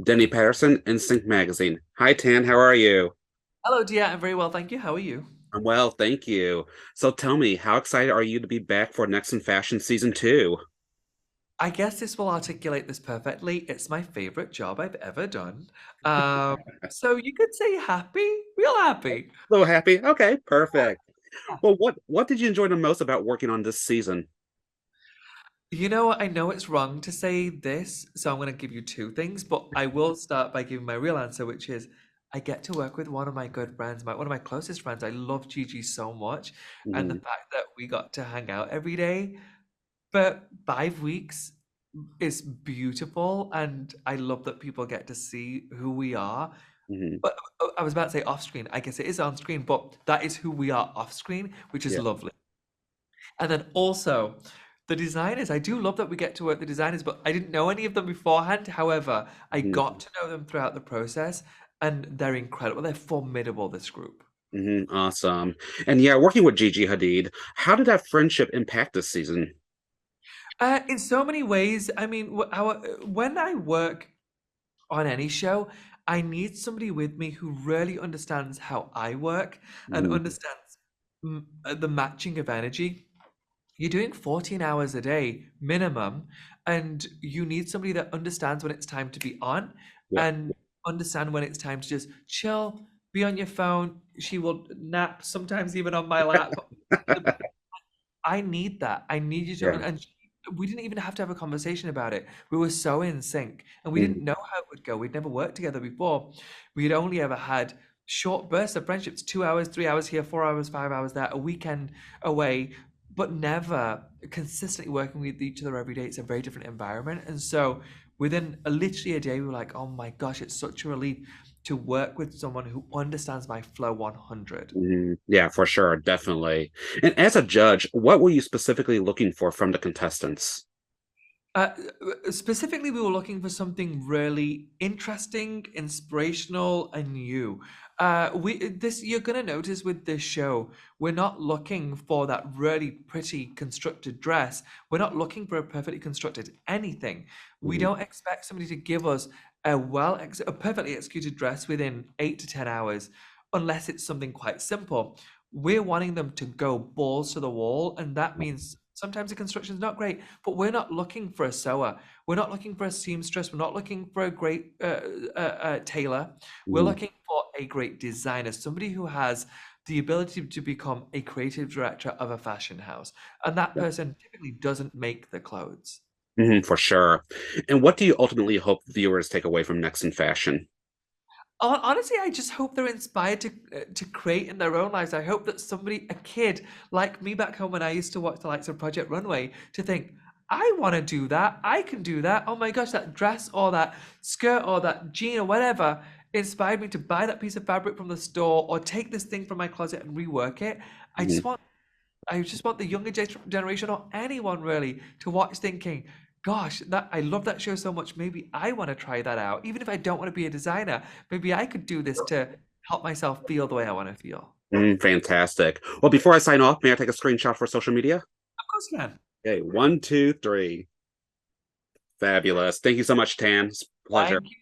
Denny Patterson, Instinct Magazine. Hi, Tan. How are you? Hello, Dia. I'm very well, thank you. How are you? I'm well, thank you. So tell me, how excited are you to be back for Next in Fashion Season 2? I guess this will articulate this perfectly. It's my favorite job I've ever done. So you could say happy, real happy. A little happy? Okay, perfect. Well, what did you enjoy the most about working on this season? You know what? I know it's wrong to say this, so I'm going to give you two things, but I will start by giving my real answer, which is I get to work with one of my good friends, one of my closest friends. I love Gigi so much, and the Mhm, fact that we got to hang out every day for 5 weeks is beautiful, and I love that people get to see who we are. mhm. But I was about to say off screen. I guess it is on screen, but that is who we are off screen, which is Yeah. lovely. And then also the designers. I do love that we get to work the designers, but I didn't know any of them beforehand. However, I Mhm, got to know them throughout the process, and they're incredible. They're formidable, this group. mhm. Awesome. And yeah, working with Gigi Hadid, how did that friendship impact this season? In so many ways, I mean, when I work on any show, I need somebody with me who really understands how I work and Mhm, understands the matching of energy. You're doing 14 hours a day minimum, and you need somebody that understands when it's time to be on yeah. and understand when it's time to just chill, be on your phone. She will nap sometimes even on my lap. I need that. I need you to, Yeah. we didn't even have to have a conversation about it. We were so in sync, and we Mhm, didn't know how it would go. We'd never worked together before. We'd only ever had short bursts of friendships, 2 hours, 3 hours here, 4 hours, 5 hours there, a weekend away, but never consistently working with each other every day. It's a very different environment. And so within literally a day, we were like, oh my gosh, it's such a relief to work with someone who understands my flow 100. mhm. Yeah, for sure, definitely. And as a judge, what were you specifically looking for from the contestants? Uh, Specifically, we were looking for something really interesting, inspirational, and new. We this You're gonna notice with this show, we're not looking for that really pretty constructed dress. We're not looking for a perfectly constructed anything. We Mhm, don't expect somebody to give us a perfectly executed dress within 8 to 10 hours, unless it's something quite simple. We're wanting them to go balls to the wall, and that means sometimes the construction is not great, but we're not looking for a sewer. We're not looking for a seamstress. We're not looking for a great tailor. We're mhm. looking for a great designer, somebody who has the ability to become a creative director of a fashion house. And that person typically doesn't make the clothes. Mhm, for sure. And what do you ultimately hope viewers take away from Next in Fashion? Honestly, I just hope they're inspired to create in their own lives. I hope that somebody, a kid like me back home when I used to watch the likes of Project Runway, to think, I want to do that. I can do that. Oh my gosh, that dress or that skirt or that jean or whatever inspired me to buy that piece of fabric from the store or take this thing from my closet and rework it. I Mhm, just want I just want the younger generation or anyone really to watch thinking, gosh, that I love that show so much. Maybe I want to try that out. Even if I don't want to be a designer, maybe I could do this to help myself feel the way I want to feel. fantastic. Well, before I sign off, may I take a screenshot for social media? Of course you can. Okay, one, two, three. Fabulous. Thank you so much, Tan. It's a pleasure. Thank you.